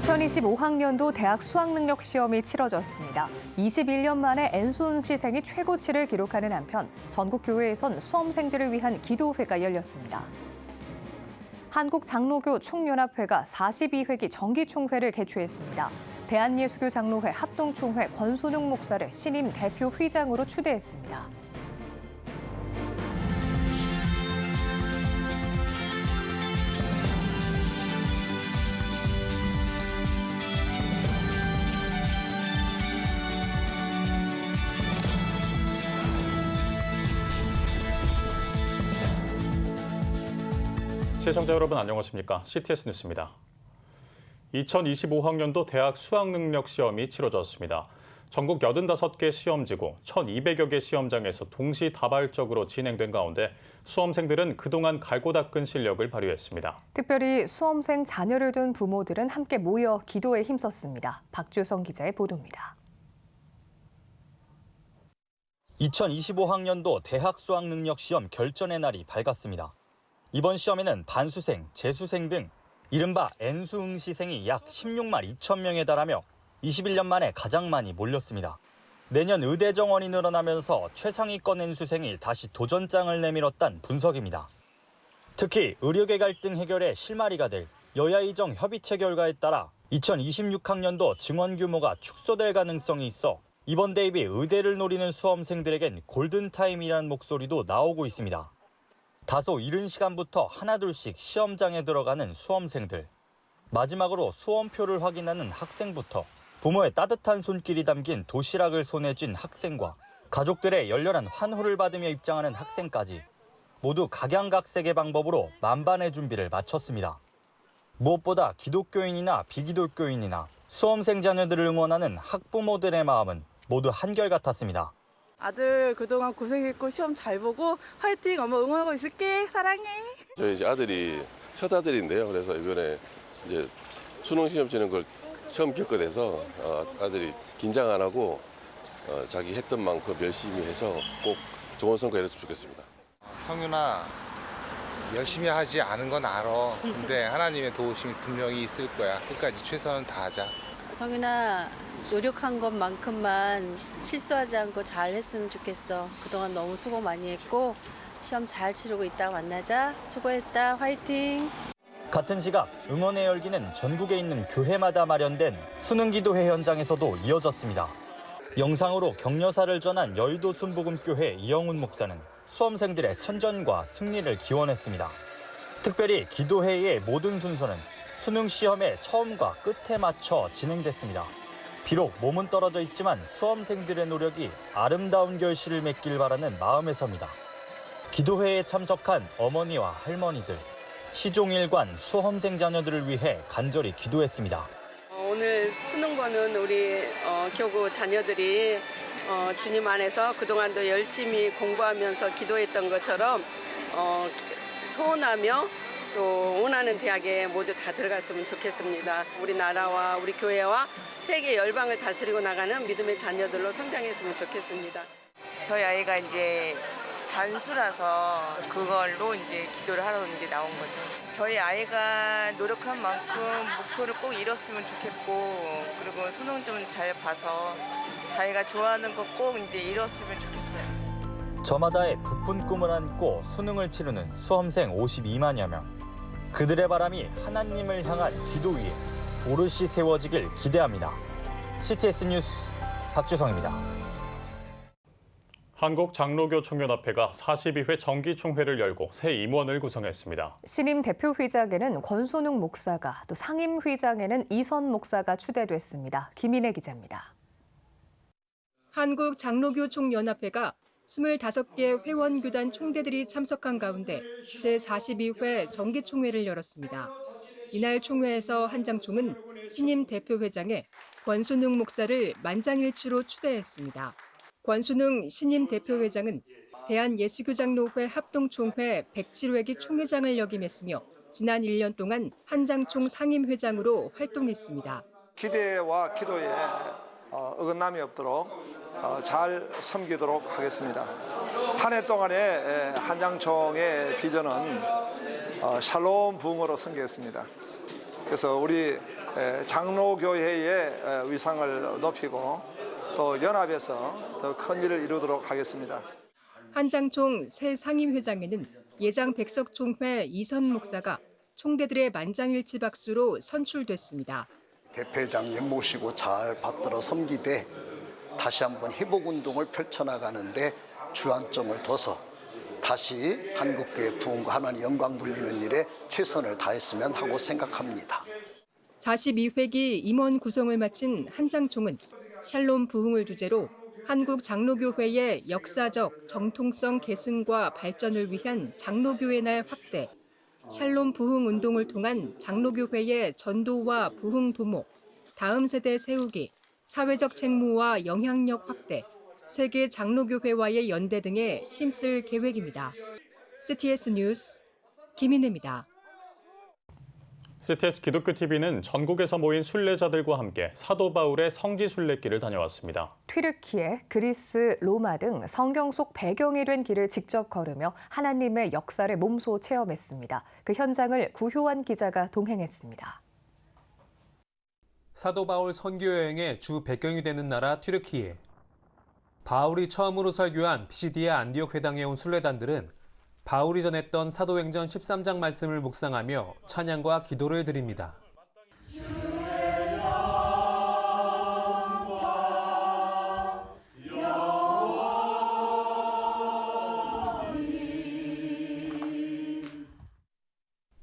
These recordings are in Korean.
2025학년도 대학 수학능력 시험이 치러졌습니다. 21년 만에 N수능시생이 최고치를 기록하는 한편 전국 교회에선 수험생들을 위한 기도회가 열렸습니다. 한국장로교 총연합회가 42회기 정기총회를 개최했습니다. 대한예수교 장로회 합동총회 권순웅 목사를 신임 대표 회장으로 추대했습니다. 시청자 여러분 안녕하십니까? CTS 뉴스입니다. 2025학년도 대학 수학능력 시험이 치러졌습니다. 전국 85개 시험지구 1,200여 개 시험장에서 동시다발적으로 진행된 가운데 수험생들은 그동안 갈고 닦은 실력을 발휘했습니다. 특별히 수험생 자녀를 둔 부모들은 함께 모여 기도에 힘썼습니다. 박주성 기자의 보도입니다. 2025학년도 대학 수학능력 시험 결전의 날이 밝았습니다. 이번 시험에는 반수생, 재수생 등 이른바 N수응시생이 약 16만 2천 명에 달하며 21년 만에 가장 많이 몰렸습니다. 내년 의대 정원이 늘어나면서 최상위권 N수생이 다시 도전장을 내밀었다는 분석입니다. 특히 의료계 갈등 해결에 실마리가 될 여야이정 협의체 결과에 따라 2026학년도 증원 규모가 축소될 가능성이 있어 이번 대입이 의대를 노리는 수험생들에겐 골든타임이라는 목소리도 나오고 있습니다. 다소 이른 시간부터 하나둘씩 시험장에 들어가는 수험생들. 마지막으로 수험표를 확인하는 학생부터 부모의 따뜻한 손길이 담긴 도시락을 손에 쥔 학생과 가족들의 열렬한 환호를 받으며 입장하는 학생까지 모두 각양각색의 방법으로 만반의 준비를 마쳤습니다. 무엇보다 기독교인이나 비기독교인이나 수험생 자녀들을 응원하는 학부모들의 마음은 모두 한결같았습니다. 아들 그동안 고생했고 시험 잘 보고 화이팅! 엄마 응원하고 있을게. 사랑해. 저희 이제 아들이 첫 아들인데요. 그래서 이번에 이제 수능 시험 치는 걸 처음 겪게 돼서 아들이 긴장 안 하고 자기 했던 만큼 열심히 해서 꼭 좋은 성과 이뤘으면 좋겠습니다. 성윤아, 열심히 하지 않은 건 알아. 근데 하나님의 도우심이 분명히 있을 거야. 끝까지 최선을 다하자. 성윤아, 노력한 것만큼만 실수하지 않고 잘 했으면 좋겠어. 그동안 너무 수고 많이 했고 시험 잘 치르고 이따가 만나자. 수고했다. 화이팅! 같은 시각 응원의 열기는 전국에 있는 교회마다 마련된 수능기도회 현장에서도 이어졌습니다. 영상으로 격려사를 전한 여의도 순복음교회 이영훈 목사는 수험생들의 선전과 승리를 기원했습니다. 특별히 기도회의 모든 순서는 수능 시험의 처음과 끝에 맞춰 진행됐습니다. 비록 몸은 떨어져 있지만 수험생들의 노력이 아름다운 결실을 맺길 바라는 마음에서입니다. 기도회에 참석한 어머니와 할머니들, 시종일관 수험생 자녀들을 위해 간절히 기도했습니다. 오늘 수능 보는 우리 교구 자녀들이 주님 안에서 그동안도 열심히 공부하면서 기도했던 것처럼 소원하며 또 원하는 대학에 모두 다 들어갔으면 좋겠습니다. 우리나라와 우리 교회와 세계 열방을 다스리고 나가는 믿음의 자녀들로 성장했으면 좋겠습니다. 저희 아이가 이제 반수라서 그걸로 이제 기도를 하러 이제 나온 거죠. 저희 아이가 노력한 만큼 목표를 꼭 이뤘으면 좋겠고, 그리고 수능 좀 잘 봐서 자기가 좋아하는 거 꼭 이제 이뤘으면 좋겠어요. 저마다의 부푼 꿈을 안고 수능을 치르는 수험생 52만여 명. 그들의 바람이 하나님을 향한 기도 위에 오롯이 세워지길 기대합니다. CTS 뉴스 박주성입니다. 한국장로교 총연합회가 42회 정기총회를 열고 새 임원을 구성했습니다. 신임 대표 회장에는 권순웅 목사가, 또 상임 회장에는 이선 목사가 추대됐습니다. 김인혜 기자입니다. 한국장로교 총연합회가 25개 회원교단 총대들이 참석한 가운데 제42회 정기총회를 열었습니다. 이날 총회에서 한장총은 신임 대표 회장에 권순웅 목사를 만장일치로 추대했습니다. 권순웅 신임 대표 회장은 대한예수교장로회 합동총회 107회기 총회장을 역임했으며 지난 1년 동안 한장총 상임회장으로 활동했습니다. 기대와 기도에 어긋남이 없도록 잘 섬기도록 하겠습니다. 한 해 동안의 한장총의 비전은 샬롬 부흥으로 섬기겠습니다. 그래서 우리 장로교회의 위상을 높이고 또 연합해서 더 큰 일을 이루도록 하겠습니다. 한장총 새 상임회장에는 예장 백석총회 이선 목사가 총대들의 만장일치 박수로 선출됐습니다. 대표회장님 모시고 잘 받들어 섬기되 다시 한번 회복운동을 펼쳐나가는데 주안점을 둬서 다시 한국교회 부흥과 하나님 영광 돌리는 일에 최선을 다했으면 하고 생각합니다. 42회기 임원 구성을 마친 한장총은 샬롬 부흥을 주제로 한국 장로교회의 역사적 정통성 계승과 발전을 위한 장로교회 날 확대, 샬롬 부흥 운동을 통한 장로교회의 전도와 부흥 도모, 다음 세대 세우기, 사회적 책무와 영향력 확대, 세계 장로교회와의 연대 등에 힘쓸 계획입니다. CTS 뉴스 김인혜입니다. CTS 기독교TV는 전국에서 모인 순례자들과 함께 사도 바울의 성지 순례길을 다녀왔습니다. 튀르키예, 그리스, 로마 등 성경 속 배경이 된 길을 직접 걸으며 하나님의 역사를 몸소 체험했습니다. 그 현장을 구효환 기자가 동행했습니다. 사도 바울 선교 여행의 주 배경이 되는 나라 튀르키예. 바울이 처음으로 설교한 피시디아 안디옥 회당에 온 순례단들은 바울이 전했던 사도행전 13장 말씀을 묵상하며 찬양과 기도를 드립니다.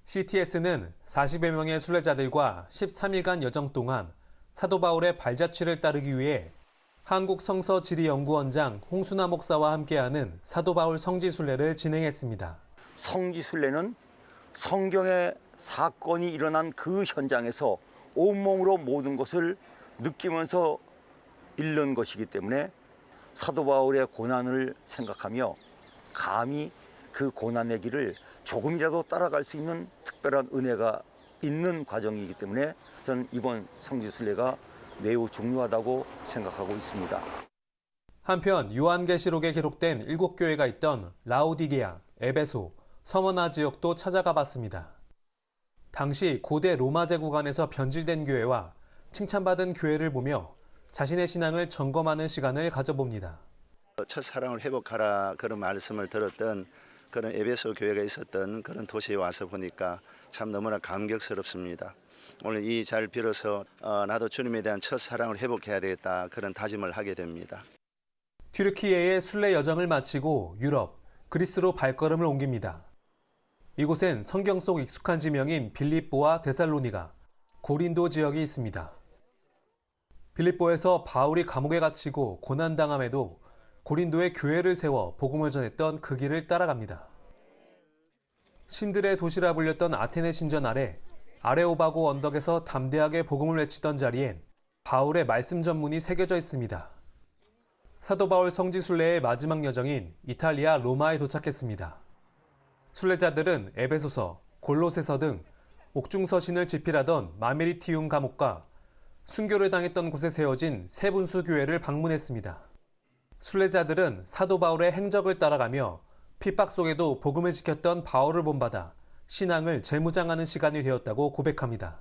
CTS는 40여 명의 순례자들과 13일간 여정 동안 사도 바울의 발자취를 따르기 위해 한국 성서 지리연구원장 홍순화 목사와 함께하는 사도 바울 성지 순례를 진행했습니다. 성지 순례는 성경의 사건이 일어난 그 현장에서 온몸으로 모든 것을 느끼면서 읽는 것이기 때문에 사도 바울의 고난을 생각하며 감히 그 고난의 길을 조금이라도 따라갈 수 있는 특별한 은혜가 있는 과정이기 때문에 저는 이번 성지 순례가 매우 중요하다고 생각하고 있습니다. 한편 요한계시록에 기록된 7교회가 있던 라오디게아, 에베소, 서머나 지역도 찾아가 봤습니다. 당시 고대 로마 제국 안에서 변질된 교회와 칭찬받은 교회를 보며 자신의 신앙을 점검하는 시간을 가져봅니다. 첫사랑을 회복하라 그런 말씀을 들었던 그런 에베소 교회가 있었던 그런 도시에 와서 보니까 참 너무나 감격스럽습니다. 오늘 이 자리를 빌어서 나도 주님에 대한 첫사랑을 회복해야 되겠다 그런 다짐을 하게 됩니다. 튀르키예의 순례 여정을 마치고 유럽, 그리스로 발걸음을 옮깁니다. 이곳엔 성경 속 익숙한 지명인 빌립보와 데살로니가, 고린도 지역이 있습니다. 빌립보에서 바울이 감옥에 갇히고 고난당함에도 고린도에 교회를 세워 복음을 전했던 그 길을 따라갑니다. 신들의 도시라 불렸던 아테네 신전 아래 아레오바고 언덕에서 담대하게 복음을 외치던 자리엔 바울의 말씀 전문이 새겨져 있습니다. 사도 바울 성지 순례의 마지막 여정인 이탈리아 로마에 도착했습니다. 순례자들은 에베소서, 골로새서 등 옥중서신을 집필하던 마메리티움 감옥과 순교를 당했던 곳에 세워진 세분수 교회를 방문했습니다. 순례자들은 사도 바울의 행적을 따라가며 핍박 속에도 복음을 지켰던 바울을 본받아 신앙을 재무장하는 시간이 되었다고 고백합니다.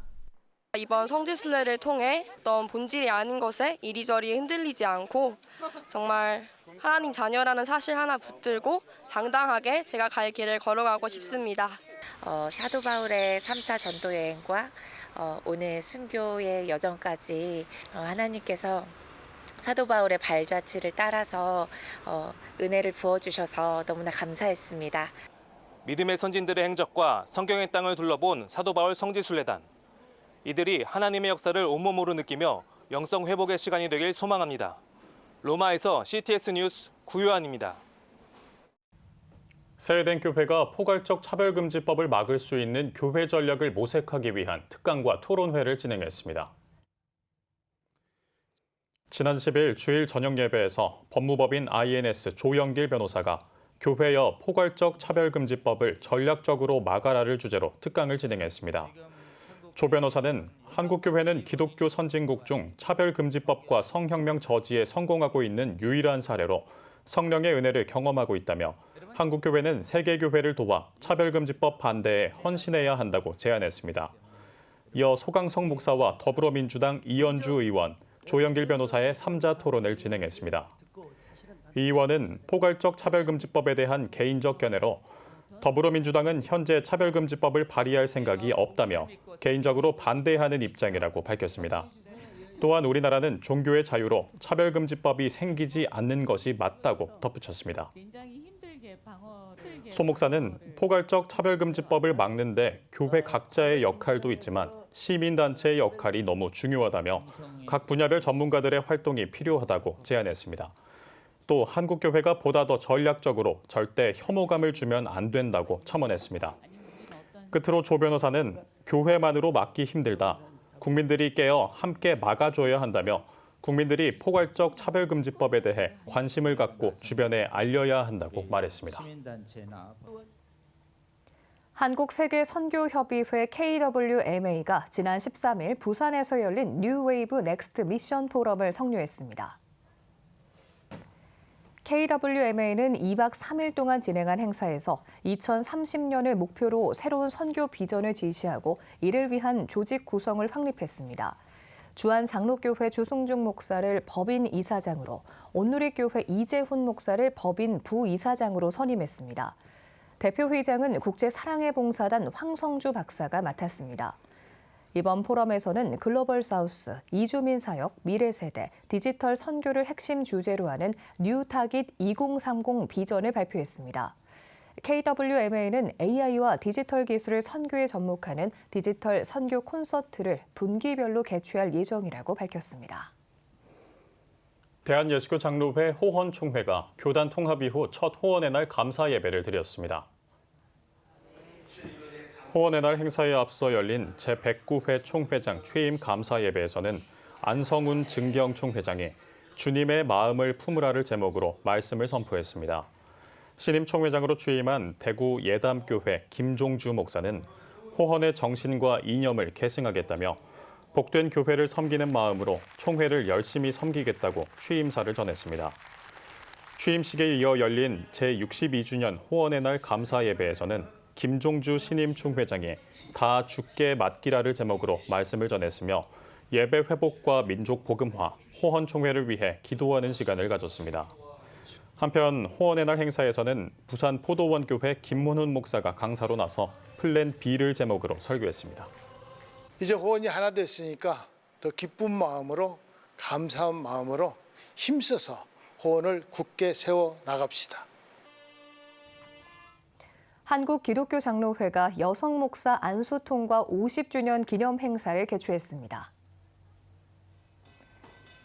이번 성지순례를 통해 어떤 본질이 아닌 것에 이리저리 흔들리지 않고 정말 하나님 자녀라는 사실 하나 붙들고 당당하게 제가 갈 길을 걸어가고 싶습니다. 사도 바울의 3차 전도 여행과 오늘 순교의 여정까지 하나님께서 사도 바울의 발자취를 따라서 은혜를 부어주셔서 너무나 감사했습니다. 믿음의 선진들의 행적과 성경의 땅을 둘러본 사도 바울 성지순례단. 이들이 하나님의 역사를 온몸으로 느끼며 영성 회복의 시간이 되길 소망합니다. 로마에서 CTS 뉴스 구효환입니다. 세대교회가 포괄적 차별금지법을 막을 수 있는 교회 전략을 모색하기 위한 특강과 토론회를 진행했습니다. 지난 10일 주일 저녁 예배에서 법무법인 INS 조영길 변호사가 교회여 포괄적 차별금지법을 전략적으로 막아라를 주제로 특강을 진행했습니다. 조 변호사는 한국교회는 기독교 선진국 중 차별금지법과 성혁명 저지에 성공하고 있는 유일한 사례로 성령의 은혜를 경험하고 있다며 한국교회는 세계교회를 도와 차별금지법 반대에 헌신해야 한다고 제안했습니다. 이어 소강성 목사와 더불어민주당 이현주 의원, 조영길 변호사의 3자 토론을 진행했습니다. 이 의원은 포괄적 차별금지법에 대한 개인적 견해로 더불어민주당은 현재 차별금지법을 발의할 생각이 없다며 개인적으로 반대하는 입장이라고 밝혔습니다. 또한 우리나라는 종교의 자유로 차별금지법이 생기지 않는 것이 맞다고 덧붙였습니다. 소 목사는 포괄적 차별금지법을 막는데 교회 각자의 역할도 있지만 시민단체의 역할이 너무 중요하다며 각 분야별 전문가들의 활동이 필요하다고 제안했습니다. 또 한국교회가 보다 더 전략적으로 절대 혐오감을 주면 안 된다고 첨언했습니다. 끝으로 조 변호사는 교회만으로 막기 힘들다. 국민들이 깨어 함께 막아줘야 한다며 국민들이 포괄적 차별금지법에 대해 관심을 갖고 주변에 알려야 한다고 말했습니다. 한국세계선교협의회 KWMA가 지난 13일 부산에서 열린 뉴웨이브 넥스트 미션 포럼을 성료했습니다. KWMA는 2박 3일 동안 진행한 행사에서 2030년을 목표로 새로운 선교 비전을 제시하고 이를 위한 조직 구성을 확립했습니다. 주한 장로교회 주승중 목사를 법인 이사장으로, 온누리교회 이재훈 목사를 법인 부이사장으로 선임했습니다. 대표회장은 국제사랑의봉사단 황성주 박사가 맡았습니다. 이번 포럼에서는 글로벌 사우스, 이주민 사역, 미래세대, 디지털 선교를 핵심 주제로 하는 뉴 타깃 2030 비전을 발표했습니다. KWMA는 AI와 디지털 기술을 선교에 접목하는 디지털 선교 콘서트를 분기별로 개최할 예정이라고 밝혔습니다. 대한예수교 장로회 호헌총회가 교단 통합 이후 첫 호헌의 날 감사 예배를 드렸습니다. 호헌의 날 행사에 앞서 열린 제109회 총회장 취임 감사 예배에서는 안성훈 증경 총회장이 주님의 마음을 품으라를 제목으로 말씀을 선포했습니다. 신임 총회장으로 취임한 대구 예담교회 김종주 목사는 호헌의 정신과 이념을 계승하겠다며 복된 교회를 섬기는 마음으로 총회를 열심히 섬기겠다고 취임사를 전했습니다. 취임식에 이어 열린 제62주년 호헌의 날 감사 예배에서는 김종주 신임 총회장이 다 죽게 맡기라를 제목으로 말씀을 전했으며 예배 회복과 민족 복음화, 호헌 총회를 위해 기도하는 시간을 가졌습니다. 한편 호헌의 날 행사에서는 부산 포도원교회 김문훈 목사가 강사로 나서 플랜 B를 제목으로 설교했습니다. 이제 호헌이 하나 됐으니까 더 기쁜 마음으로, 감사한 마음으로 힘써서 호헌을 굳게 세워 나갑시다. 한국기독교장로회가 여성 목사 안수통과 50주년 기념 행사를 개최했습니다.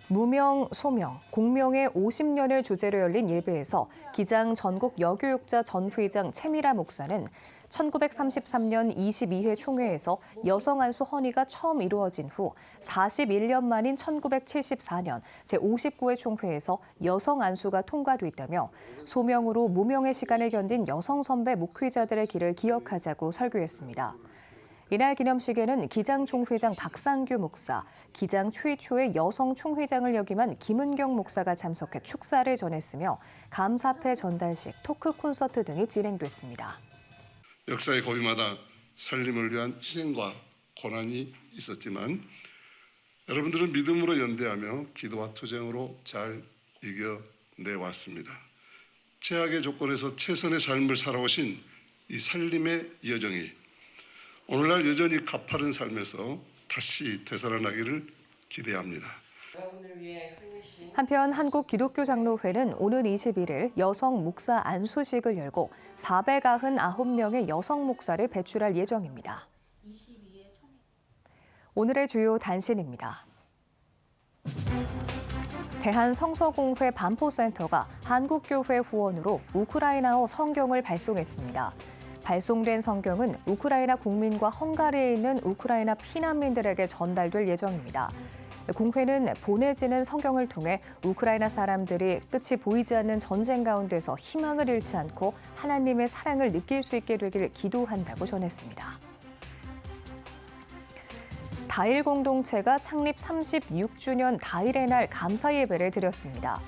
무명, 소명, 공명의 50년을 주제로 열린 예배에서 기장 전국 여교육자 전 회장 최미라 목사는 1933년 22회 총회에서 여성 안수 헌의가 처음 이루어진 후 41년 만인 1974년 제59회 총회에서 여성 안수가 통과됐다며 소명으로 무명의 시간을 견딘 여성 선배 목회자들의 길을 기억하자고 설교했습니다. 이날 기념식에는 기장 총회장 박상규 목사, 기장 최초의 여성 총회장을 역임한 김은경 목사가 참석해 축사를 전했으며 감사패 전달식, 토크 콘서트 등이 진행됐습니다. 역사의 고비마다 살림을 위한 희생과 고난이 있었지만 여러분들은 믿음으로 연대하며 기도와 투쟁으로 잘 이겨내왔습니다. 최악의 조건에서 최선의 삶을 살아오신 이 살림의 여정이 오늘날 여전히 가파른 삶에서 다시 되살아나기를 기대합니다. 한편 한국기독교장로회는 오는 21일 여성 목사 안수식을 열고 499명의 여성 목사를 배출할 예정입니다. 오늘의 주요 단신입니다. 대한성서공회 반포센터가 한국교회 후원으로 우크라이나어 성경을 발송했습니다. 발송된 성경은 우크라이나 국민과 헝가리에 있는 우크라이나 피난민들에게 전달될 예정입니다. 공회는 보내지는 성경을 통해 우크라이나 사람들이 끝이 보이지 않는 전쟁 가운데서 희망을 잃지 않고 하나님의 사랑을 느낄 수 있게 되길 기도한다고 전했습니다. 다일 공동체가 창립 36주년 다일의 날 감사 예배를 드렸습니다.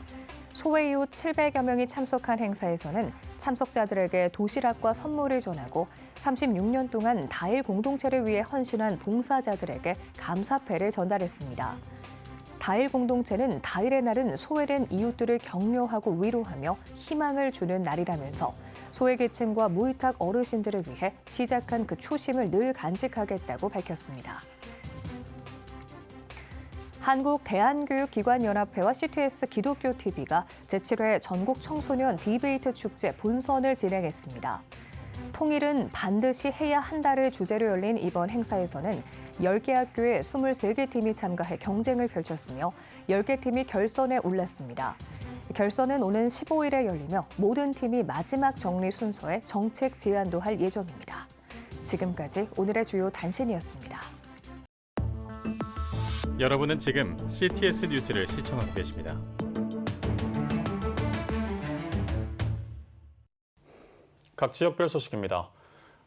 소회 이후 700여 명이 참석한 행사에서는 참석자들에게 도시락과 선물을 전하고 36년 동안 다일 공동체를 위해 헌신한 봉사자들에게 감사패를 전달했습니다. 다일 공동체는 다일의 날은 소외된 이웃들을 격려하고 위로하며 희망을 주는 날이라면서 소외계층과 무위탁 어르신들을 위해 시작한 그 초심을 늘 간직하겠다고 밝혔습니다. 한국대한교육기관연합회와 CTS 기독교TV가 제7회 전국 청소년 디베이트 축제 본선을 진행했습니다. 통일은 반드시 해야 한다를 주제로 열린 이번 행사에서는 10개 학교의 23개 팀이 참가해 경쟁을 펼쳤으며 10개 팀이 결선에 올랐습니다. 결선은 오는 15일에 열리며 모든 팀이 마지막 정리 순서에 정책 제안도 할 예정입니다. 지금까지 오늘의 주요 단신이었습니다. 여러분은 지금 CTS 뉴스를 시청하고 계십니다. 각 지역별 소식입니다.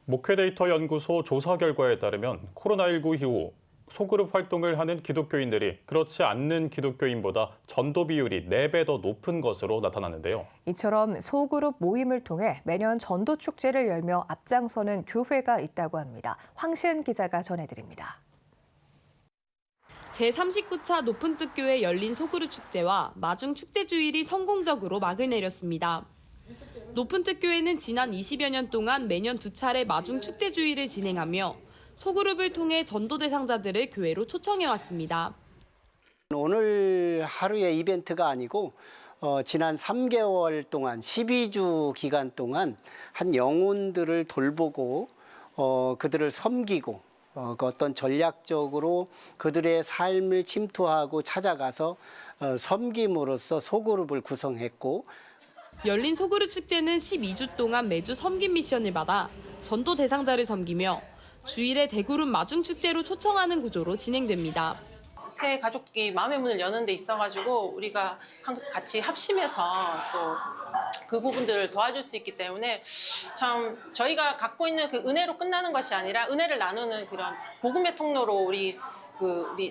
목회데이터 연구소 조사 결과에 따르면 코로나19 이후 소그룹 활동을 하는 기독교인들이 그렇지 않는 기독교인보다 전도 비율이 4배 더 높은 것으로 나타났는데요. 이처럼 소그룹 모임을 통해 매년 전도 축제를 열며 앞장서는 교회가 있다고 합니다. 황시은 기자가 전해드립니다. 제39차 높은뜻교회 열린 소그룹 축제와 마중 축제 주일이 성공적으로 막을 내렸습니다. 높은뜻교회는 지난 20여 년 동안 매년 2차례 마중 축제 주일을 진행하며 소그룹을 통해 전도 대상자들을 교회로 초청해왔습니다. 오늘 하루의 이벤트가 아니고 지난 3개월 동안 12주 기간 동안 한 영혼들을 돌보고 그들을 섬기고 그 어떤 전략적으로 그들의 삶을 침투하고 찾아가서 섬김으로써 소그룹을 구성했고 열린 소그룹 축제는 12주 동안 매주 섬김 미션을 받아 전도 대상자를 섬기며 주일에 대그룹 마중 축제로 초청하는 구조로 진행됩니다. 새 가족이 마음의 문을 여는 데 있어가지고 우리가 같이 합심해서 또 그 부분들을 도와줄 수 있기 때문에 참 저희가 갖고 있는 그 은혜로 끝나는 것이 아니라 은혜를 나누는 그런 복음의 통로로 우리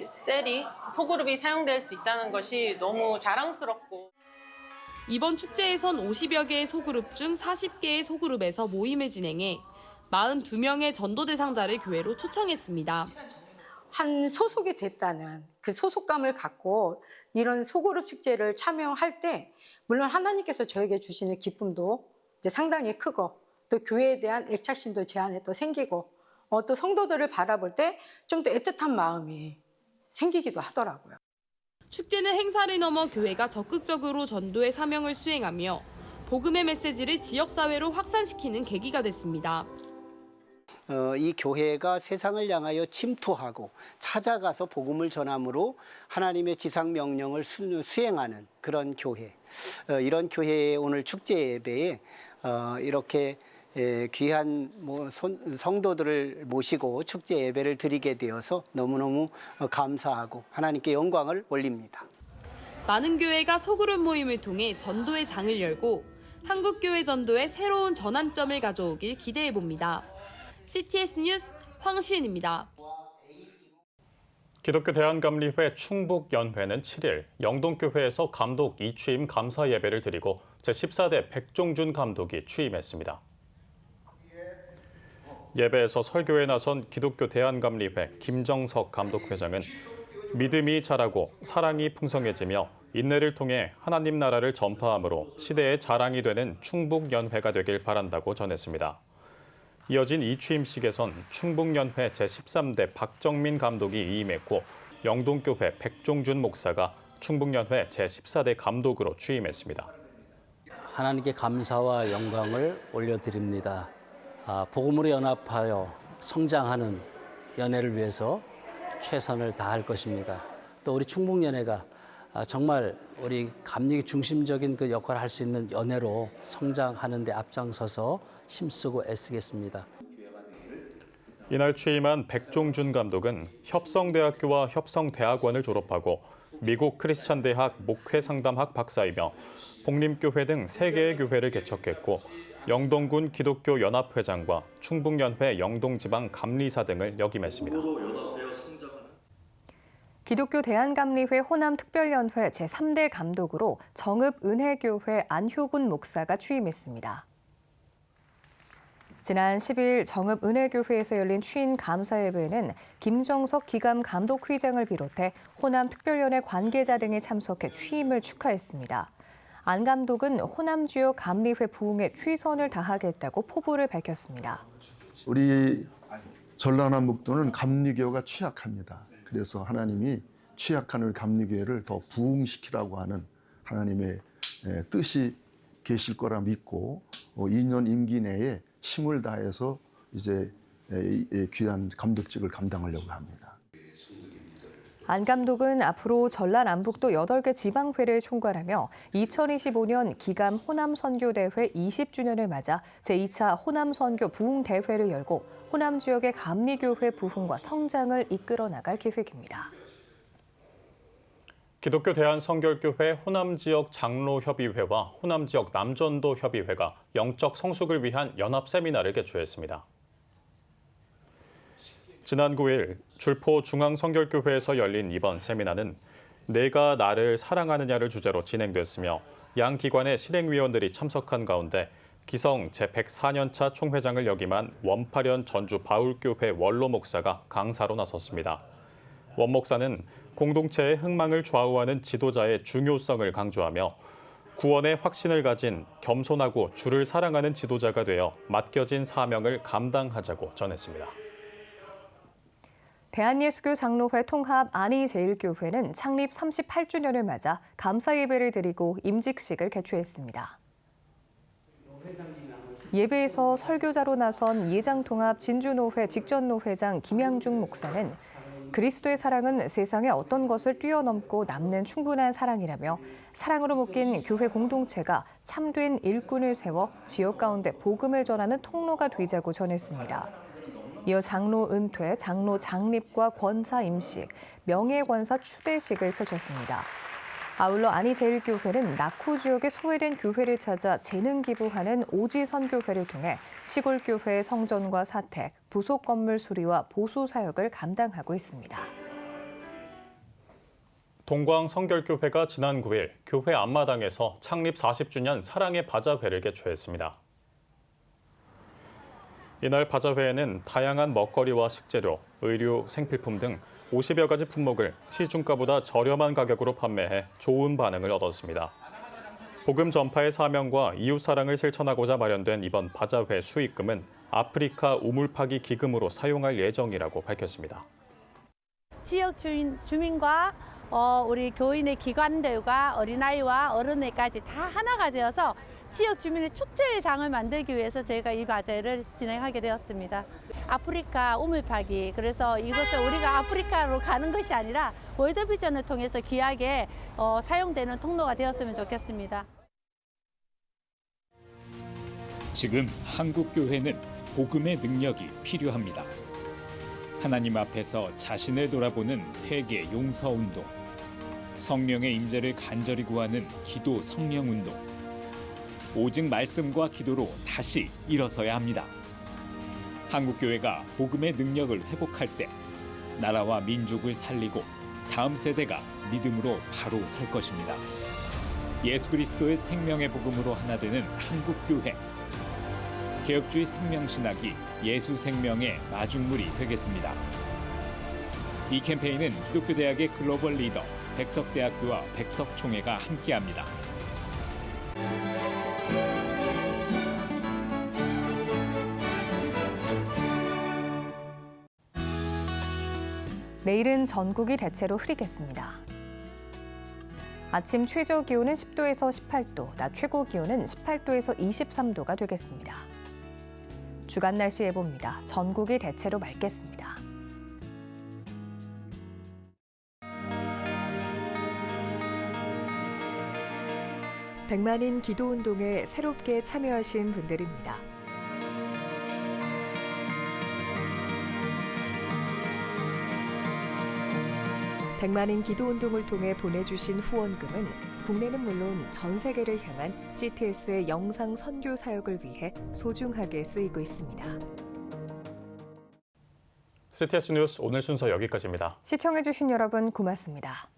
셀이 소그룹이 사용될 수 있다는 것이 너무 자랑스럽고 이번 축제에선 50여 개의 소그룹 중 40개의 소그룹에서 모임을 진행해 42명의 전도 대상자를 교회로 초청했습니다. 한 소속이 됐다는 그 소속감을 갖고 이런 소그룹 축제를 참여할 때 물론 하나님께서 저에게 주시는 기쁨도 이제 상당히 크고 또 교회에 대한 애착심도 제 안에 또 생기고 또 성도들을 바라볼 때 좀 더 애틋한 마음이 생기기도 하더라고요. 축제는 행사를 넘어 교회가 적극적으로 전도의 사명을 수행하며 복음의 메시지를 지역사회로 확산시키는 계기가 됐습니다. 이 교회가 세상을 향하여 침투하고 찾아가서 복음을 전함으로 하나님의 지상명령을 수행하는 그런 교회. 이런 교회의 오늘 축제 예배에 이렇게 귀한 성도들을 모시고 축제 예배를 드리게 되어서 너무너무 감사하고 하나님께 영광을 올립니다. 많은 교회가 소그룹 모임을 통해 전도의 장을 열고 한국교회 전도의 새로운 전환점을 가져오길 기대해봅니다. CTS 뉴스 황시은입니다. 기독교 대한감리회 충북연회는 7일 영동교회에서 감독 이취임 감사 예배를 드리고 제14대 백종준 감독이 취임했습니다. 예배에서 설교에 나선 기독교 대한감리회 김정석 감독회장은 믿음이 자라고 사랑이 풍성해지며 인내를 통해 하나님 나라를 전파함으로 시대의 자랑이 되는 충북연회가 되길 바란다고 전했습니다. 이어진 이 취임식에선 충북연회 제13대 박정민 감독이 이임했고 영동교회 백종준 목사가 충북연회 제14대 감독으로 취임했습니다. 하나님께 감사와 영광을 올려드립니다. 복음으로 연합하여 성장하는 연회를 위해서 최선을 다할 것입니다. 또 우리 충북연회가 정말 우리 감리교 중심적인 그 역할을 할 수 있는 연회로 성장하는 데 앞장서서 힘쓰고 애쓰겠습니다. 이날 취임한 백종준 감독은 협성대학교와 협성대학원을 졸업하고 미국 크리스찬대학 목회상담학 박사이며 복림교회 등 3개의 교회를 개척했고 영동군 기독교 연합회장과 충북연회 영동지방 감리사 등을 역임했습니다. 기독교 대한감리회 호남특별연회 제3대 감독으로 정읍은혜교회 안효군 목사가 취임했습니다. 지난 10일 정읍은혜교회에서 열린 취임 감사 예배에는 김정석 기감 감독회장을 비롯해 호남특별연회 관계자 등이 참석해 취임을 축하했습니다. 안 감독은 호남 지역 감리회 부흥에 최선을 다하겠다고 포부를 밝혔습니다. 우리 전라남 목도는 감리교가 취약합니다. 그래서 하나님이 취약한 우리 감리교회를 더 부흥시키라고 하는 하나님의 뜻이 계실 거라 믿고 2년 임기 내에 힘을 다해서 이제 귀한 감독직을 감당하려고 합니다. 안 감독은 앞으로 전라남북도 8개 지방회를 총괄하며 2025년 기감 호남선교대회 20주년을 맞아 제2차 호남선교 부흥대회를 열고 호남 지역의 감리교회 부흥과 성장을 이끌어 나갈 계획입니다. 기독교 대한성결교회 호남지역 장로협의회와 호남지역 남전도협의회가 영적 성숙을 위한 연합 세미나를 개최했습니다. 지난 9일 줄포 중앙성결교회에서 열린 이번 세미나는 내가 나를 사랑하느냐를 주제로 진행됐으며 양 기관의 실행위원들이 참석한 가운데 기성 제104년차 총회장을 역임한 원파련 전주 바울교회 원로 목사가 강사로 나섰습니다. 원 목사는 공동체의 흥망을 좌우하는 지도자의 중요성을 강조하며 구원의 확신을 가진 겸손하고 주를 사랑하는 지도자가 되어 맡겨진 사명을 감당하자고 전했습니다. 대한예수교 장로회 통합 안희제일교회는 창립 38주년을 맞아 감사 예배를 드리고 임직식을 개최했습니다. 예배에서 설교자로 나선 예장통합 진주노회 직전노회장 김양중 목사는 그리스도의 사랑은 세상의 어떤 것을 뛰어넘고 남는 충분한 사랑이라며 사랑으로 묶인 교회 공동체가 참된 일꾼을 세워 지역 가운데 복음을 전하는 통로가 되자고 전했습니다. 이어 장로 은퇴, 장로 장립과 권사 임식, 명예권사 추대식을 펼쳤습니다. 아울러 안희제일교회는 낙후 지역에 소외된 교회를 찾아 재능 기부하는 오지선교회를 통해 시골교회의 성전과 사택, 부속 건물 수리와 보수 사역을 감당하고 있습니다. 동광성결교회가 지난 9일 교회 앞마당에서 창립 40주년 사랑의 바자회를 개최했습니다. 이날 바자회에는 다양한 먹거리와 식재료, 의류, 생필품 등 50여 가지 품목을 시중가보다 저렴한 가격으로 판매해 좋은 반응을 얻었습니다. 복음 전파의 사명과 이웃사랑을 실천하고자 마련된 이번 바자회 수익금은 아프리카 우물 파기 기금으로 사용할 예정이라고 밝혔습니다. 지역 주민과 우리 교인의 기관들과 어린아이와 어른애까지 다 하나가 되어서 지역 주민의 축제의 장을 만들기 위해서 저희가 이 바자회를 진행하게 되었습니다. 아프리카 우물파기, 그래서 이것을 우리가 아프리카로 가는 것이 아니라 월드비전을 통해서 귀하게 사용되는 통로가 되었으면 좋겠습니다. 지금 한국 교회는 복음의 능력이 필요합니다. 하나님 앞에서 자신을 돌아보는 회개 용서 운동, 성령의 임재를 간절히 구하는 기도 성령 운동, 오직 말씀과 기도로 다시 일어서야 합니다. 한국교회가 복음의 능력을 회복할 때 나라와 민족을 살리고 다음 세대가 믿음으로 바로 설 것입니다. 예수 그리스도의 생명의 복음으로 하나 되는 한국교회. 개혁주의 생명신학이 예수 생명의 마중물이 되겠습니다. 이 캠페인은 기독교대학의 글로벌 리더 백석대학교와 백석총회가 함께합니다. 내일은 전국이 대체로 흐리겠습니다. 아침 최저 기온은 10도에서 18도, 낮 최고 기온은 18도에서 23도가 되겠습니다. 주간 날씨 예보입니다. 전국이 대체로 맑겠습니다. 백만인 기도운동에 새롭게 참여하신 분들입니다. 백만인 기도운동을 통해 보내주신 후원금은 국내는 물론 전 세계를 향한 CTS의 영상 선교 사역을 위해 소중하게 쓰이고 있습니다. CTS 뉴스 오늘 순서 여기까지입니다. 시청해주신 여러분 고맙습니다.